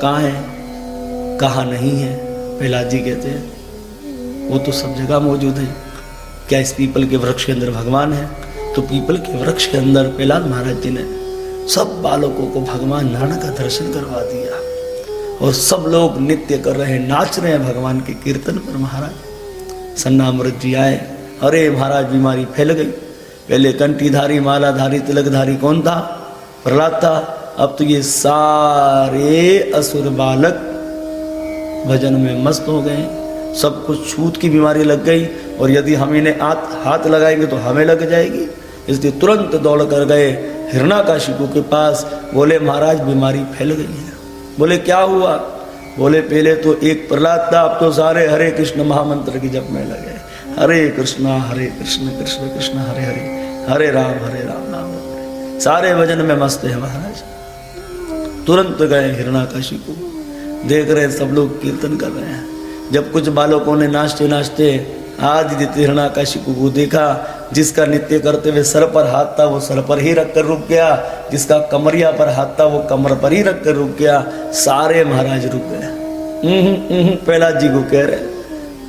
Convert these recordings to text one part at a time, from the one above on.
कहाँ है कहाँ नहीं है। प्रहलाद जी कहते हैं वो तो सब जगह मौजूद है। क्या इस पीपल के वृक्ष के अंदर भगवान है? तो पीपल के वृक्ष के अंदर प्रहलाद महाराज जी ने सब बालकों को भगवान नारायण का दर्शन करवा दिया और सब लोग नृत्य कर रहे हैं, नाच रहे हैं भगवान के कीर्तन पर। महाराज सन्नामृत जी आए, अरे महाराज बीमारी फैल गई। पहले कंठीधारी मालाधारी तिलकधारी कौन था? प्रहलाद था। अब तो ये सारे असुर बालक भजन में मस्त हो गए, सब कुछ छूत की बीमारी लग गई और यदि हम इन्हें हाथ लगाएंगे तो हमें लग जाएगी। इसलिए तुरंत दौड़ कर गए हिरण्याकशिपु के पास। बोले महाराज बीमारी फैल गई है। बोले क्या हुआ? बोले पहले तो एक प्रहलाद था, अब तो सारे हरे कृष्ण महामंत्र की जप में लगे। हरे कृष्ण कृष्ण कृष्ण हरे हरे, हरे राम राम राम हरे। सारे भजन में मस्त है महाराज। तुरंत गए हिरण्याकशिपु, देख रहे सब लोग कीर्तन कर रहे हैं। जब कुछ बालकों ने नाचते नाचते आदित्य हिरण्याकशिपु को देखा, जिसका नृत्य करते हुए सर पर हाथ था वो सर पर ही रखकर रुक गया, जिसका कमरिया पर हाथ था वो कमर पर ही रखकर रुक गया। सारे महाराज रुक गए। प्रहलाद जी को कह रहे,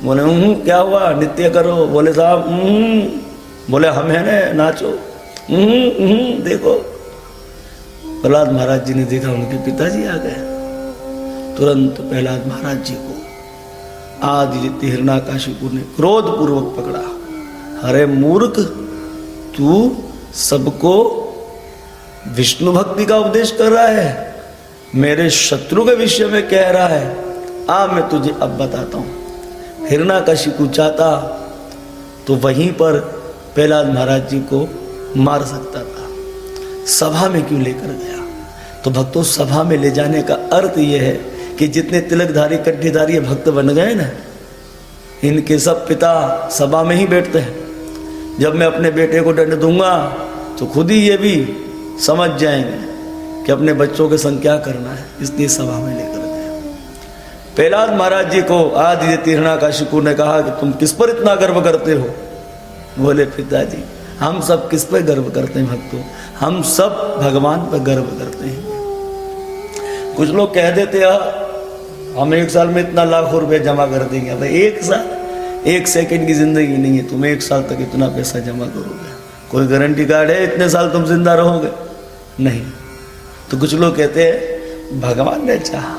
बोले क्या हुआ? नृत्य करो। बोले साहब बोले हम है ना, नाचो। देखो प्रहलाद महाराज जी ने देखा, उनके पिताजी आ गए। तुरंत प्रहलाद महाराज जी को आदित्य हिरण्याकशिपु ने क्रोध पूर्वक पकड़ा। अरे मूर्ख, तू सबको विष्णु भक्ति का उपदेश कर रहा है, मेरे शत्रु के विषय में कह रहा है। आ मैं तुझे अब बताता हूं। हिरण्याकशिपु चाहता तो वहीं पर प्रहलाद महाराज जी को मार सकता था, सभा में क्यों लेकर गया? तो भक्तों, सभा में ले जाने का अर्थ यह है कि जितने तिलकधारी कंठीधारी भक्त बन गए ना, इनके सब पिता सभा में ही बैठते हैं। जब मैं अपने बेटे को दंड दूंगा तो खुद ही ये भी समझ जाएंगे कि अपने बच्चों के संग क्या करना है, इसलिए सभा में लेकर गए। प्रहलाद महाराज जी को आदित्य हिरण्याकशिपु ने कहा कि तुम किस पर इतना गर्व करते हो? बोले पिताजी हम सब किस पर गर्व करते हैं भक्तों? हम सब भगवान पर गर्व करते हैं। कुछ लोग कह देते हैं हम एक साल में इतना लाखों रुपए जमा कर देंगे। भाई एक साल, एक सेकंड की जिंदगी नहीं है, तुम एक साल तक इतना पैसा जमा करोगे? कोई गारंटी कार्ड है इतने साल तुम जिंदा रहोगे? नहीं। तो कुछ लोग कहते हैं भगवान ने चाहा,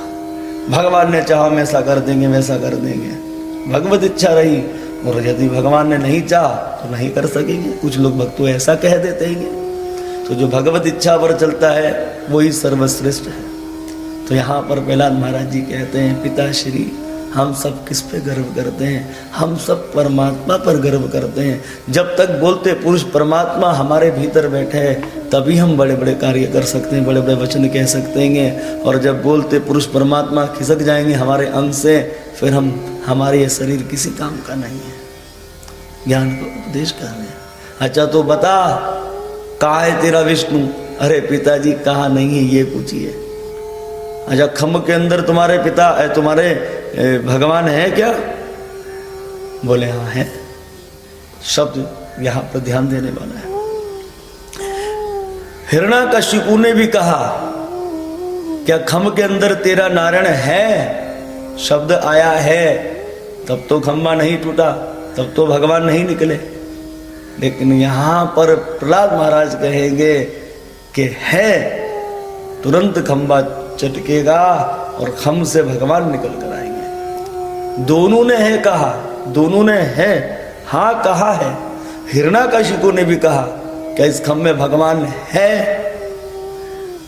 भगवान ने चाहा हम ऐसा कर देंगे वैसा कर देंगे। भगवत इच्छा रही और यदि भगवान ने नहीं चाहा तो नहीं कर सकेंगे। कुछ लोग भक्तों ऐसा कह देते हैं। तो जो भगवत इच्छा पर चलता है वही सर्वश्रेष्ठ है। तो यहाँ पर प्रहलाद महाराज जी कहते हैं पिताश्री हम सब किस पे गर्व करते हैं? हम सब परमात्मा पर गर्व करते हैं। जब तक बोलते पुरुष परमात्मा हमारे भीतर बैठे हैं तभी हम बड़े बड़े कार्य कर सकते हैं, बड़े बड़े वचन कह सकते हैं। और जब बोलते पुरुष परमात्मा खिसक जाएंगे हमारे अंग से, फिर हमारे ये शरीर किसी काम का नहीं है। ज्ञान को उपदेश कर रहे हैं। अच्छा तो बता कहाँ है तेरा विष्णु? अरे पिताजी कहाँ नहीं है ये पूछिए। अच्छा खम्भ के अंदर तुम्हारे पिता तुम्हारे भगवान है क्या? बोले हाँ है। शब्द यहाँ पर ध्यान देने वाला है। हिरण्याकशिपु ने भी कहा क्या खम्भ के अंदर तेरा नारायण है? शब्द आया है तब तो खम्भा नहीं टूटा, तब तो भगवान नहीं निकले। लेकिन यहां पर प्रहलाद महाराज कहेंगे कि है, तुरंत खम्भा चटकेगा और खम्भ से भगवान निकल कर आएंगे। दोनों ने है कहा, दोनों ने है हाँ कहा है। हिरण्याकशिपु ने भी कहा क्या इस खम्भ में भगवान है?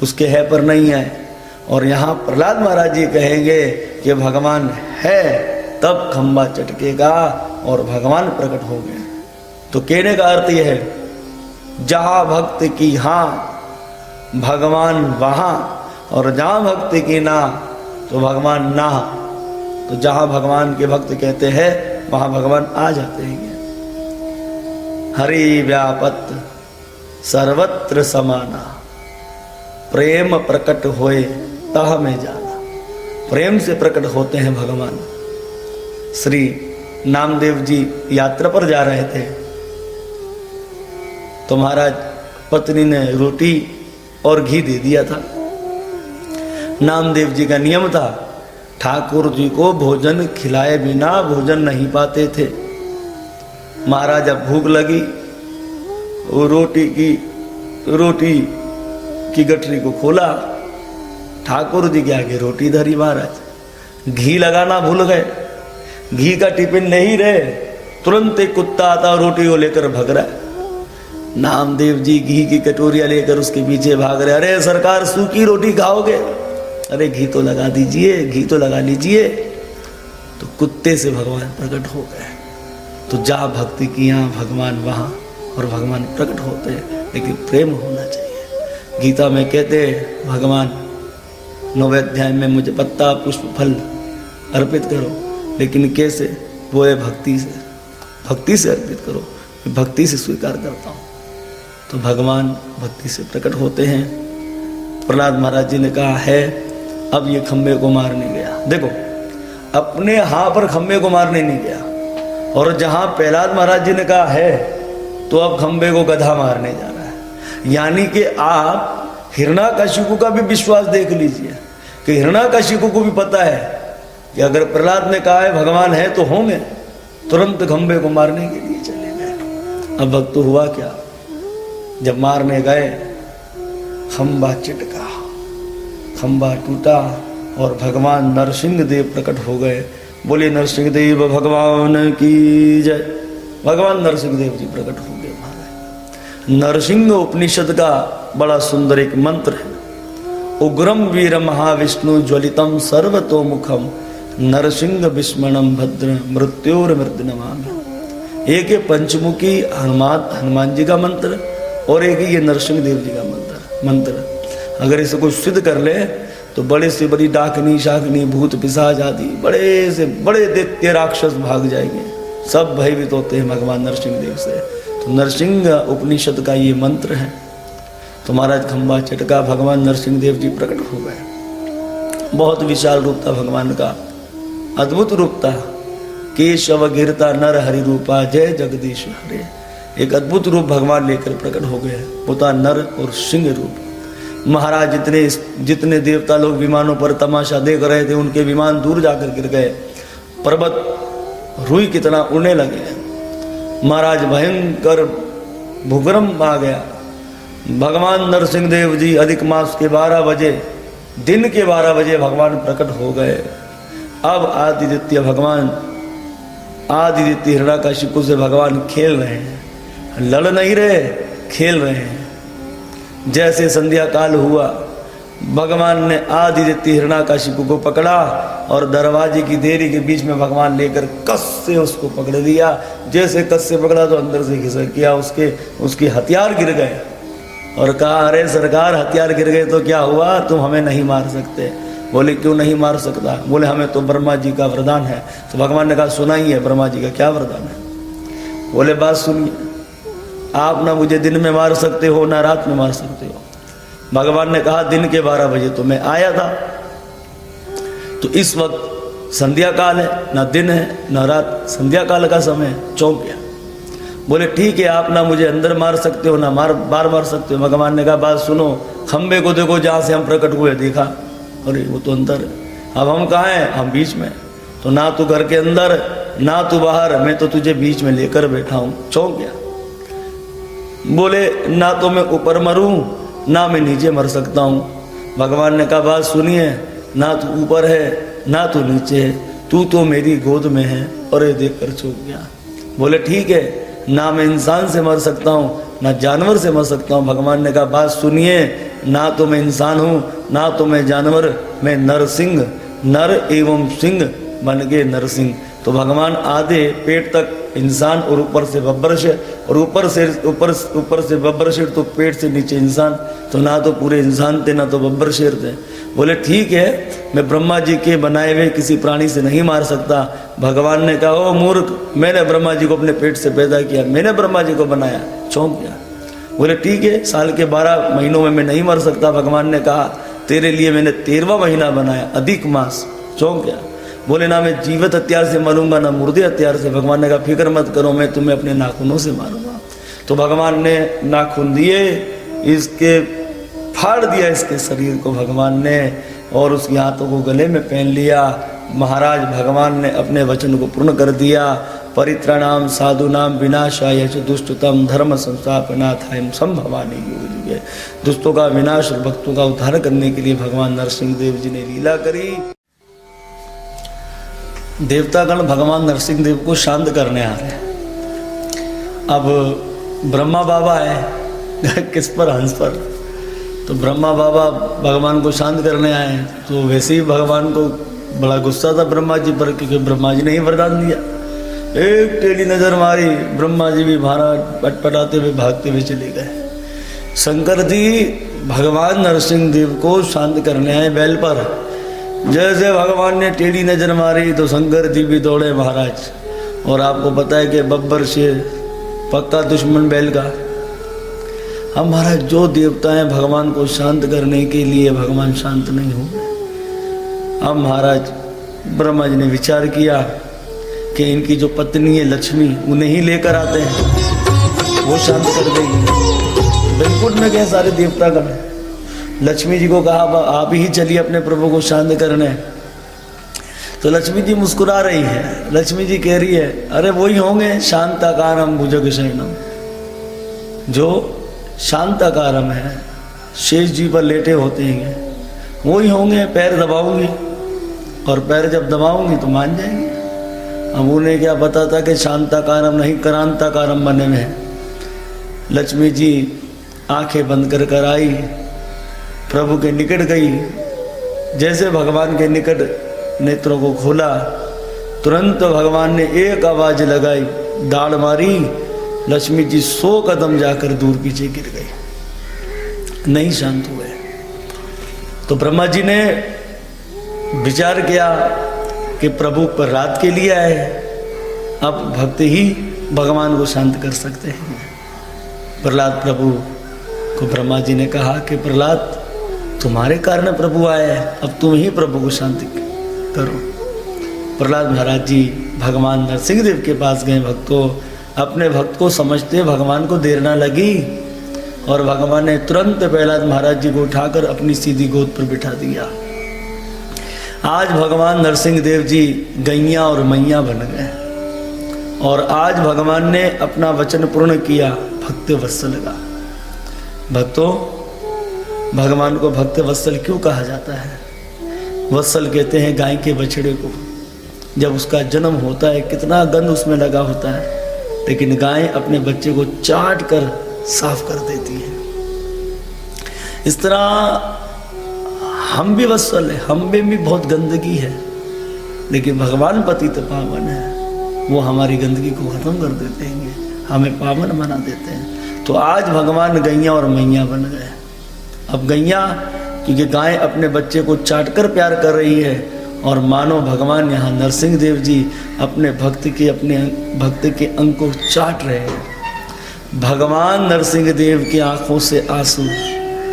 उसके है पर नहीं है। और यहां प्रहलाद महाराज जी कहेंगे कि भगवान है, तब खम्भा चटकेगा और भगवान प्रकट हो गए। तो कहने का अर्थ यह है जहां भक्त की हाँ भगवान वहां, और जहां भक्ति की ना तो भगवान ना। तो जहां भगवान के भक्त कहते हैं वहां भगवान आ जाते हैं। हरि व्यापत सर्वत्र समाना, प्रेम प्रकट होए तह में जाना। प्रेम से प्रकट होते हैं भगवान। श्री नामदेव जी यात्रा पर जा रहे थे तो महाराज पत्नी ने रोटी और घी दे दिया था। नामदेव जी का नियम था, ठाकुर जी को भोजन खिलाए बिना भोजन नहीं पाते थे। महाराज जब भूख लगी, वो रोटी की गठरी को खोला, ठाकुर जी के आगे रोटी धरी। महाराज घी लगाना भूल गए, घी का टिफिन नहीं रहे, तुरंत एक कुत्ता आता रोटी को लेकर भग रहा है। नामदेव जी घी की कटोरियां लेकर उसके पीछे भाग रहे। अरे सरकार सूखी रोटी खाओगे? अरे घी तो लगा दीजिए, घी तो लगा लीजिए। तो कुत्ते से भगवान प्रकट हो गए। तो जहाँ भक्ति की यहाँ भगवान वहाँ, और भगवान प्रकट होते हैं, लेकिन प्रेम होना चाहिए। गीता में कहते हैं भगवान 9वें अध्याय में, मुझे पत्ता पुष्प फल अर्पित करो, लेकिन कैसे? वो है भक्ति से, भक्ति से अर्पित करो, मैं भक्ति से स्वीकार करता हूँ। तो भगवान भक्ति से प्रकट होते हैं। प्रहलाद महाराज जी ने कहा है अब ये खम्बे को मारने गया। देखो, अपने हाँ पर खम्बे को मारने नहीं गया, और जहाँ प्रहलाद महाराज जी ने कहा है तो अब खम्बे को गधा मारने जा रहा है। यानी कि आप हिरण्याकशिपु का भी विश्वास देख लीजिए कि हिरण्याकशिपु को भी पता है कि अगर प्रहलाद ने कहा है भगवान है तो होंगे, तुरंत खम्बे को मारने के लिए चले गए। अब भक्त हुआ क्या? जब मारने गए, खम्बा चिटका, खम्बा टूटा और भगवान नरसिंह देव प्रकट हो गए। बोले नरसिंह देव भगवान की जय। भगवान नरसिंह देव जी प्रकट हो गए। महाराज नरसिंह उपनिषद का बड़ा सुंदर एक मंत्र है, उग्रम वीर महाविष्णु ज्वलितम सर्वतोमुखम नरसिंह विस्मरणम भद्र मृत्योर मृत्यु नमामि। एक है पंचमुखी हनुमान जी का मंत्र, और एक ही ये नरसिंह देव जी का मंत्र। अगर इसे कोई सिद्ध कर ले तो बड़े से बड़ी डाकनी शाकनी भूत पिशाच आदि बड़े से बड़े दैत्य राक्षस भाग जाएंगे, सब भयभीत होते हैं भगवान नरसिंह देव से। तो नरसिंह उपनिषद का ये मंत्र है। तो महाराज खम्बा चटका, भगवान नरसिंह देव जी प्रकट हो गए। बहुत विशाल रूप था भगवान का, अद्भुत रूप था। केशव गिरता नर हरि रूपा जय जगदीश हरे। एक अद्भुत रूप भगवान लेकर प्रकट हो गए, वो था नर और सिंह रूप। महाराज जितने देवता लोग विमानों पर तमाशा देख रहे थे, उनके विमान दूर जाकर गिर गए, पर्वत रुई की तरह उड़ने लगे। महाराज भयंकर भूकंप आ गया। भगवान नरसिंह देव जी अधिक मास के 12 बजे, दिन के 12 बजे भगवान प्रकट हो गए। अब आदित्य भगवान आदित्य हिरण्याकशिपु से भगवान खेल रहे हैं, लड़ नहीं रहे, खेल रहे हैं। जैसे संध्या काल हुआ, भगवान ने आदित्य हिरण्याकशिपु को पकड़ा और दरवाजे की देरी के बीच में भगवान लेकर कस से उसको पकड़ दिया। जैसे कस से पकड़ा तो अंदर से खिसक गया, उसके हथियार गिर गए। और कहा अरे सरकार हथियार गिर गए तो क्या हुआ, तुम हमें नहीं मार सकते। बोले क्यों नहीं मार सकता? बोले हमें तो ब्रह्मा जी का वरदान है। तो भगवान ने कहा सुना ही है ब्रह्मा जी का क्या वरदान है। बोले बात सुनिए, आप ना मुझे दिन में मार सकते हो ना रात में मार सकते हो। भगवान ने कहा दिन के 12 बजे तो मैं आया था, तो इस वक्त संध्या काल है, ना दिन है ना रात, संध्या काल का समय, चौंक गया। बोले ठीक है, आप ना मुझे अंदर मार सकते हो ना बार मार सकते हो। भगवान ने कहा बात सुनो, खंबे को देखो जहाँ से हम प्रकट हुए, देखा अरे वो तो अंदर है। अब हम कहाँ हैं? हम बीच में। तो ना तू घर के अंदर ना तू बाहर, मैं तो तुझे बीच में लेकर बैठा हूँ। चौंक गया। बोले ना तो मैं ऊपर मरूं ना मैं नीचे मर सकता हूँ। भगवान ने कहा बात सुनिए, ना तू ऊपर है ना तू नीचे है, तू तो मेरी गोद में है। और ये देख कर चौंक गया। बोले ठीक है, ना मैं इंसान से मर सकता हूँ ना जानवर से मर सकता हूँ। भगवान ने कहा बात सुनिए, ना तो मैं इंसान हूँ ना तो मैं जानवर, मैं नरसिंह, नर एवं सिंह बन गए नरसिंह। तो भगवान आधे पेट तक इंसान और ऊपर से बब्बर शेर, और ऊपर से बब्बर शेर तो पेट से नीचे इंसान। तो ना तो पूरे इंसान थे ना तो बब्बर शेर थे। बोले ठीक है, मैं ब्रह्मा जी के बनाए हुए किसी प्राणी से नहीं मार सकता। भगवान ने कहा ओ मूर्ख, मैंने ब्रह्मा जी को अपने पेट से पैदा किया, मैंने ब्रह्मा जी को बनाया। चौंक गया। बोले ठीक है, साल के 12 महीनों में मैं नहीं मर सकता। भगवान ने कहा तेरे लिए मैंने 13वां महीना बनाया, अधिक मास। चौंक गया। बोले ना मैं जीवित हथियार से मारूंगा ना मुर्दे हथियार से। भगवान ने कहा फिक्र मत करो, मैं तुम्हें अपने नाखूनों से मारूंगा। तो भगवान ने नाखून दिए, इसके फाड़ दिया इसके शरीर को भगवान ने, और उसके हाथों को गले में पहन लिया। महाराज भगवान ने अपने वचन को पूर्ण कर दिया। परित्राणाम साधुनाम विनाशाय च दुष्टतम धर्म संस्थापनार्थाय संभवामि युगे युगे। दुष्टों का विनाश और भक्तों का उद्धार करने के लिए भगवान नरसिंह देव जी ने लीला करी। देवतागण भगवान नरसिंह देव को शांत करने आ रहे हैं। अब ब्रह्मा बाबा है किस पर, हंस पर। तो ब्रह्मा बाबा भगवान को शांत करने आए। तो वैसे ही भगवान को बड़ा गुस्सा था ब्रह्मा जी पर, क्योंकि ब्रह्मा जी ने ही वरदान दिया। एक टेढ़ी नजर मारी, ब्रह्मा जी भी महाराज पटपटाते हुए भागते हुए चले गए। शंकर जी भगवान नरसिंह देव को शांत करने आए बैल पर। जैसे भगवान ने टेढ़ी नजर मारी तो शंकर जी भी दौड़े महाराज। और आपको पता है कि बब्बर शेर पक्का दुश्मन बैल का। हम महाराज जो देवता हैं भगवान को शांत करने के लिए, भगवान शांत नहीं हो। अब महाराज ब्रह्मा जी ने विचार किया कि इनकी जो पत्नी है लक्ष्मी, उन्हें ही लेकर आते हैं, वो शांत कर देगी। बिल्कुल में गए सारे देवतागण। लक्ष्मी जी को कहा आप ही चलिए अपने प्रभु को शांत करने। तो लक्ष्मी जी मुस्कुरा रही है। लक्ष्मी जी कह रही है अरे वही होंगे शांताकारम भुजगशयनम, जो शांताकारम है, शेष जी पर लेटे होते हैं, वही होंगे। पैर दबाऊंगी और पैर जब दबाऊंगी तो मान जाएंगे। अब उन्हें क्या पता था कि शांताकारम नहीं करांताकारम बने में है। लक्ष्मी जी आंखें बंद कर कर आई, प्रभु के निकट गई। जैसे भगवान के निकट नेत्रों को खोला, तुरंत भगवान ने एक आवाज लगाई, दाढ़ मारी। लक्ष्मी जी 100 कदम जाकर दूर पीछे गिर गई, नहीं शांत हुए। तो ब्रह्मा जी ने विचार किया कि प्रभु पर रात के लिए आए, अब भक्त ही भगवान को शांत कर सकते हैं। प्रहलाद प्रभु को ब्रह्मा जी ने कहा कि प्रहलाद तुम्हारे कारण प्रभु आए, अब तुम ही प्रभु को शांत करो। प्रहलाद महाराज जी भगवान नरसिंह देव के पास गए। भक्तों, अपने भक्त को समझते भगवान को देर ना लगी और भगवान ने तुरंत प्रहलाद महाराज जी को उठाकर अपनी सीधी गोद पर बिठा दिया। आज भगवान नरसिंह देव जी गैया और मैया बन गए और आज भगवान ने अपना वचन पूर्ण किया भक्त वत्सल का। भक्तों, भगवान को भक्त वत्सल क्यों कहा जाता है? वत्सल कहते हैं गाय के बछड़े को। जब उसका जन्म होता है कितना गंध उसमें लगा होता है, लेकिन गाय अपने बच्चे को चाट कर साफ कर देती है। इस तरह हम भी वत्सल है, हम में भी बहुत गंदगी है, लेकिन भगवान पतित पावन है, वो हमारी गंदगी को खत्म कर देते हैं, हमें पावन बना देते हैं। तो आज भगवान गैया और मैया बन गए। अब गैया क्योंकि गाय अपने बच्चे को चाटकर प्यार कर रही है और मानो भगवान यहाँ नरसिंह देव जी अपने भक्त के अंग को चाट रहे हैं। भगवान नरसिंह देव की आंखों से आंसू,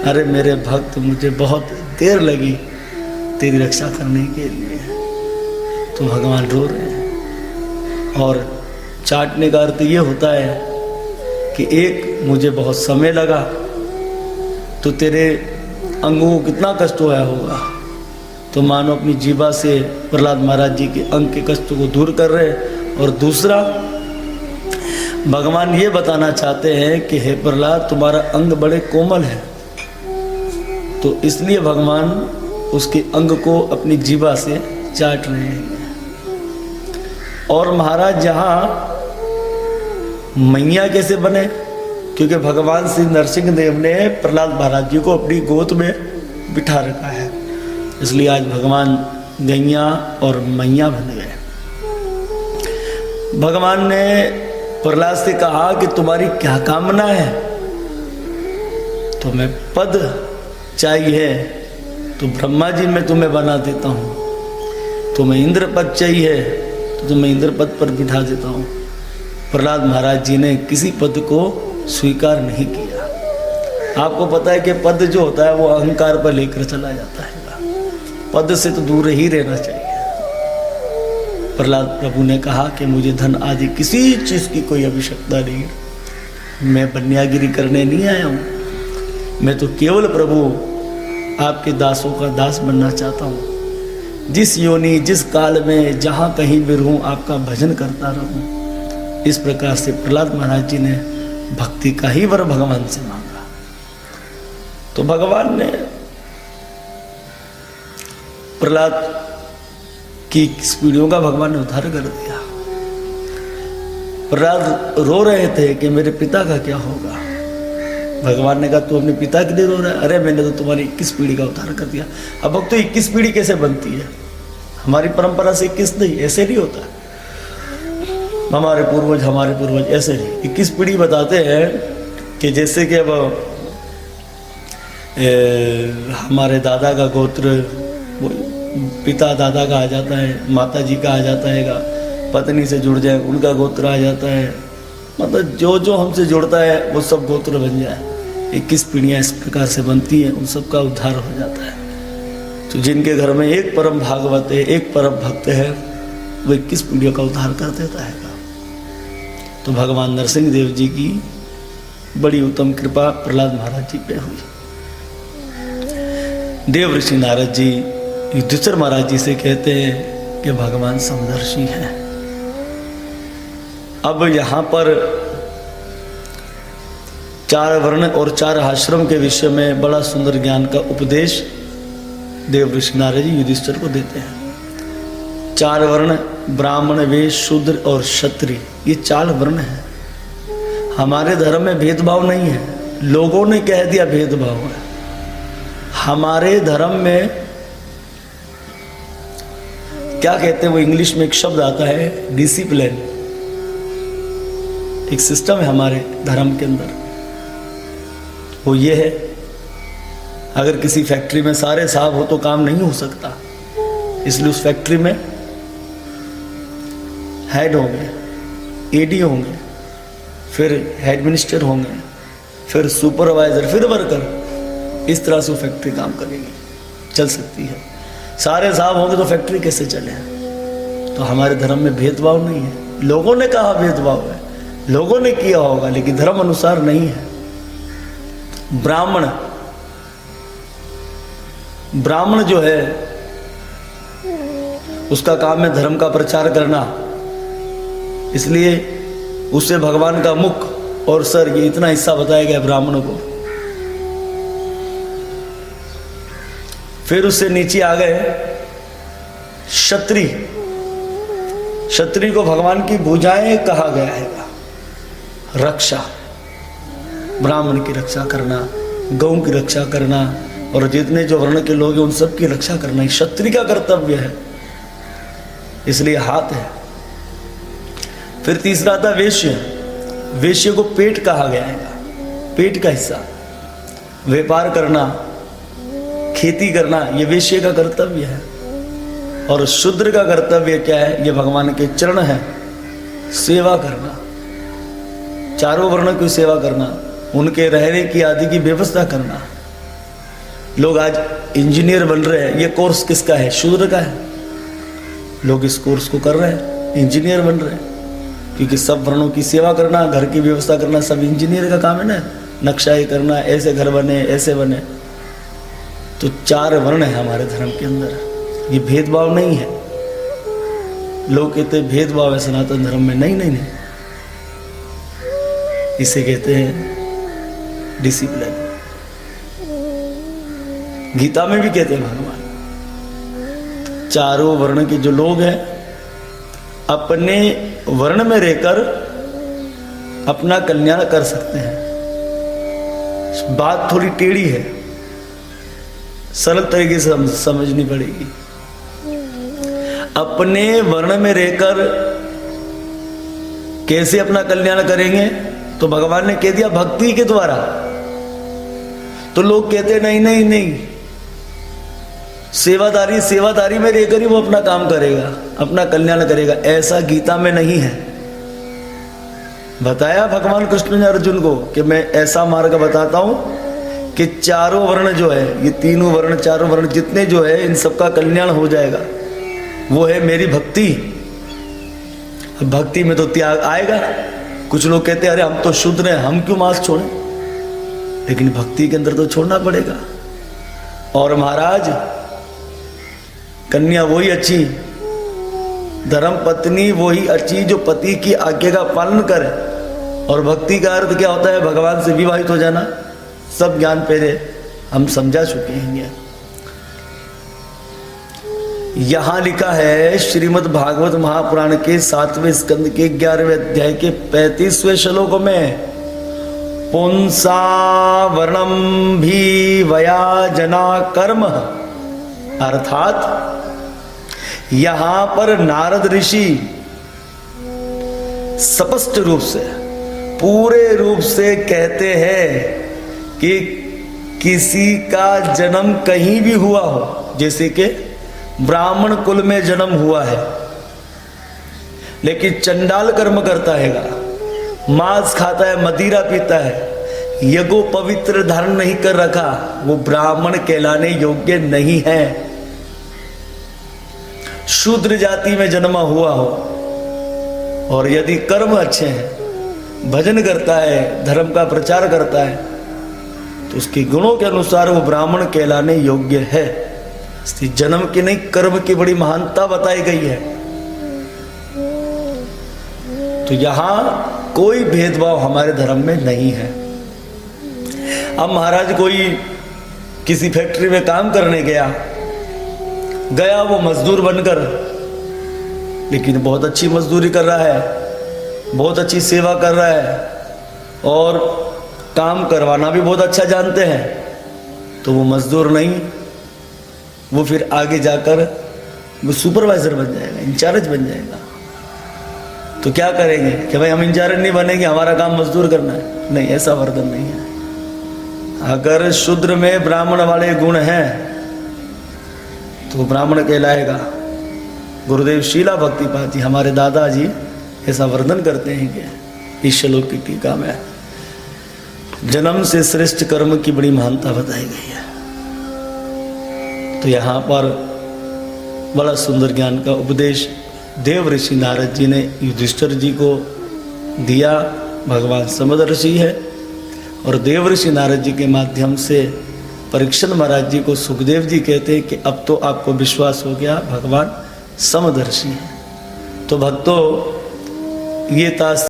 अरे मेरे भक्त मुझे बहुत देर लगी तेरी रक्षा करने के लिए, तो भगवान रो रहे हैं। और चाटने का अर्थ ये होता है कि एक मुझे बहुत समय लगा, तो तेरे अंगों को कितना कष्ट हुआ होगा, तो मानो अपनी जीवा से प्रहलाद महाराज जी के अंग के कष्ट को दूर कर रहे। और दूसरा, भगवान ये बताना चाहते हैं कि हे प्रहलाद तुम्हारा अंग बड़े कोमल है, तो इसलिए भगवान उसके अंग को अपनी जीवा से चाट रहे हैं। और महाराज यहाँ मैया कैसे बने? क्योंकि भगवान श्री नरसिंह देव ने प्रहलाद महाराज जी को अपनी गोद में बिठा रखा है, इसलिए आज भगवान गैया और मैया बन गए। भगवान ने प्रहलाद से कहा कि तुम्हारी क्या कामना है? तो मैं पद चाहिए तो ब्रह्मा जी मैं तुम्हें बना देता हूँ, तुम्हें इंद्र पद चाहिए तो तुम्हें इंद्र पद पर बिठा देता हूँ। प्रहलाद महाराज जी ने किसी पद को स्वीकार नहीं किया। आपको पता है कि पद जो होता है वो अहंकार पर लेकर चला जाता है, पद से तो दूर ही रहना चाहिए। प्रहलाद प्रभु ने कहा कि मुझे धन आदि किसी चीज की कोई आवश्यकता नहीं है, मैं बनियागिरी करने नहीं आया हूँ, मैं तो केवल प्रभु आपके दासों का दास बनना चाहता हूँ। जिस योनि जिस काल में जहाँ कहीं भी रहूँ आपका भजन करता रहूँ। इस प्रकार से प्रहलाद महाराज जी ने भक्ति का ही वर भगवान से मांगा। तो भगवान ने प्रहलाद की पीढ़ियों का भगवान ने उद्धार कर दिया। प्रहलाद रो रहे थे कि मेरे पिता का क्या होगा। भगवान ने कहा तू अपने पिता के लिए रो रहा है? अरे मैंने तो तुम्हारी 21 पीढ़ी का उद्धार कर दिया। अब भक्त तो 21 पीढ़ी कैसे बनती है? हमारी परंपरा से 21 नहीं, ऐसे नहीं होता। हमारे पूर्वज ऐसे नहीं। 21 पीढ़ी बताते हैं कि जैसे कि अब हमारे दादा का गोत्र पिता दादा का आ जाता है, माता जी का आ जाता है, पत्नी से जुड़ जाए उनका गोत्र आ जाता है। मतलब जो जो हमसे जुड़ता है वो सब गोत्र बन जाए। 21 पीढ़ियाँ इस प्रकार से बनती हैं, उन सब का उद्धार हो जाता है। तो जिनके घर में एक परम भागवत है, एक परम भक्त है, वो 21 पीढ़ियों का उद्धार कर देता है। तो भगवान नरसिंह देव जी की बड़ी उत्तम कृपा प्रहलाद महाराज जी पे हुई। देव ऋषि नारद जी युधिष्ठिर महाराज जी से कहते हैं कि भगवान समदर्शी हैं। अब यहाँ पर 4 वर्ण और 4 आश्रम के विषय में बड़ा सुंदर ज्ञान का उपदेश देव ऋषि नारद जी युधिष्ठिर को देते हैं। 4 वर्ण ब्राह्मण, वैश्य, शूद्र और क्षत्रिय, ये 4 वर्ण हैं। हमारे धर्म में भेदभाव नहीं है, लोगों ने कह दिया भेदभाव है। हमारे धर्म में क्या कहते हैं, वो इंग्लिश में एक शब्द आता है डिसिप्लिन। एक सिस्टम है हमारे धर्म के अंदर, वो ये है अगर किसी फैक्ट्री में सारे साहब हो तो काम नहीं हो सकता, इसलिए उस फैक्ट्री में हेड होंगे, एडी होंगे, फिर हेड मिनिस्टर होंगे, फिर सुपरवाइजर, फिर वर्कर। इस तरह से वो फैक्ट्री काम करेगी, चल सकती है। सारे साहब होंगे तो फैक्ट्री कैसे चले? तो हमारे धर्म में भेदभाव नहीं है। लोगों ने कहा भेदभाव है, लोगों ने किया होगा, लेकिन धर्म अनुसार नहीं है। ब्राह्मण जो है उसका काम है धर्म का प्रचार करना, इसलिए उससे भगवान का मुख और सर ये इतना हिस्सा बताया गया ब्राह्मणों को। फिर उससे नीचे आ गए क्षत्रिय। क्षत्रिय को भगवान की भुजाएं कहा गया है। रक्षा, ब्राह्मण की रक्षा करना, गौ की रक्षा करना, और जितने जो वर्ण के लोग हैं उन सब की रक्षा करना ही क्षत्रिय का कर्तव्य है, इसलिए हाथ है। फिर तीसरा था वेश्य। वेश्य को पेट कहा गया है, पेट का हिस्सा। व्यापार करना, खेती करना, ये वेश्य का कर्तव्य है। और शूद्र का कर्तव्य क्या है? ये भगवान के चरण है, सेवा करना, चारों वर्णों की सेवा करना, उनके रहने की आदि की व्यवस्था करना। लोग आज इंजीनियर बन रहे हैं, ये कोर्स किसका है? शूद्र का है। लोग इस कोर्स को कर रहे हैं, इंजीनियर बन रहे हैं, क्योंकि सब वर्णों की सेवा करना, घर की व्यवस्था करना सब इंजीनियर का काम है ना। नक्शा करना, ऐसे घर बने, ऐसे बने। तो 4 वर्ण है हमारे धर्म के अंदर, ये भेदभाव नहीं है। लोग कहते भेदभाव है सनातन धर्म में, नहीं नहीं नहीं, इसे कहते हैं डिसिप्लिन। गीता में भी कहते हैं भगवान, चारों वर्ण के जो लोग हैं अपने वर्ण में रहकर अपना कल्याण कर सकते हैं। बात थोड़ी टेढ़ी है, सरल तरीके से समझनी पड़ेगी। अपने वर्ण में रहकर कैसे अपना कल्याण करेंगे? तो भगवान ने कह दिया भक्ति के द्वारा। तो लोग कहते नहीं नहीं नहीं, सेवादारी में रहकर ही वो अपना काम करेगा, अपना कल्याण करेगा। ऐसा गीता में नहीं है। बताया भगवान कृष्ण ने अर्जुन को कि मैं ऐसा मार्ग बताता हूं कि चारों वर्ण जो है, ये तीनों वर्ण, चारों वर्ण जितने जो है, इन सबका कल्याण हो जाएगा। वो है मेरी भक्ति। भक्ति में तो त्याग आएगा। कुछ लोग कहते हैं अरे हम तो शुद्ध हैं, हम क्यों मांस छोड़ें? लेकिन भक्ति के अंदर तो छोड़ना पड़ेगा। और महाराज कन्या वही अच्छी, धर्म पत्नी वही अच्छी जो पति की आज्ञा का पालन करे। और भक्ति का अर्थ क्या होता है? भगवान से विवाहित हो जाना। सब ज्ञान पहले हम समझा चुके हैं। यहां लिखा है श्रीमद् भागवत महापुराण के 7वें स्कंद के 11वें अध्याय के 35वें श्लोक में, पुंसा वर्णम भी वया जना कर्म, अर्थात यहां पर नारद ऋषि स्पष्ट रूप से, पूरे रूप से कहते हैं कि किसी का जन्म कहीं भी हुआ हो, जैसे कि ब्राह्मण कुल में जन्म हुआ है लेकिन चंडाल कर्म करता है, मांस खाता है, मदिरा पीता है, यज्ञो पवित्र धारण नहीं कर रखा, वो ब्राह्मण कहलाने योग्य नहीं है। शूद्र जाति में जन्मा हुआ हो और यदि कर्म अच्छे हैं, भजन करता है, धर्म का प्रचार करता है, तो उसके गुणों के अनुसार वो ब्राह्मण कहलाने योग्य है। इसलिए जन्म की नहीं, कर्म की बड़ी महानता बताई गई है। तो यहां कोई भेदभाव हमारे धर्म में नहीं है। अब महाराज कोई किसी फैक्ट्री में काम करने गया वो मजदूर बनकर, लेकिन बहुत अच्छी मजदूरी कर रहा है, बहुत अच्छी सेवा कर रहा है और काम करवाना भी बहुत अच्छा जानते हैं, तो वो मजदूर नहीं, वो फिर आगे जाकर वो सुपरवाइजर बन जाएगा, इंचार्ज बन जाएगा। तो क्या करेंगे कि भाई हम इंचार्ज नहीं बनेंगे, हमारा काम मजदूर करना है? नहीं, ऐसा वर्तन नहीं है। अगर शूद्र में ब्राह्मण वाले गुण हैं तो ब्राह्मण कहलाएगा। गुरुदेव शीला भक्तिपाद जी, हमारे दादाजी ऐसा वर्णन करते हैं कि इस श्लोक की टीका में जन्म से श्रेष्ठ कर्म की बड़ी महानता बताई गई है। तो यहाँ पर बड़ा सुंदर ज्ञान का उपदेश देव ऋषि नारद जी ने युधिष्ठिर जी को दिया। भगवान समदर्शी है और देव ऋषि नारद जी के माध्यम से परीक्षण महाराज जी को सुखदेव जी कहते हैं कि अब तो आपको विश्वास हो गया भगवान समदर्शी है। तो भक्तों, ये ताश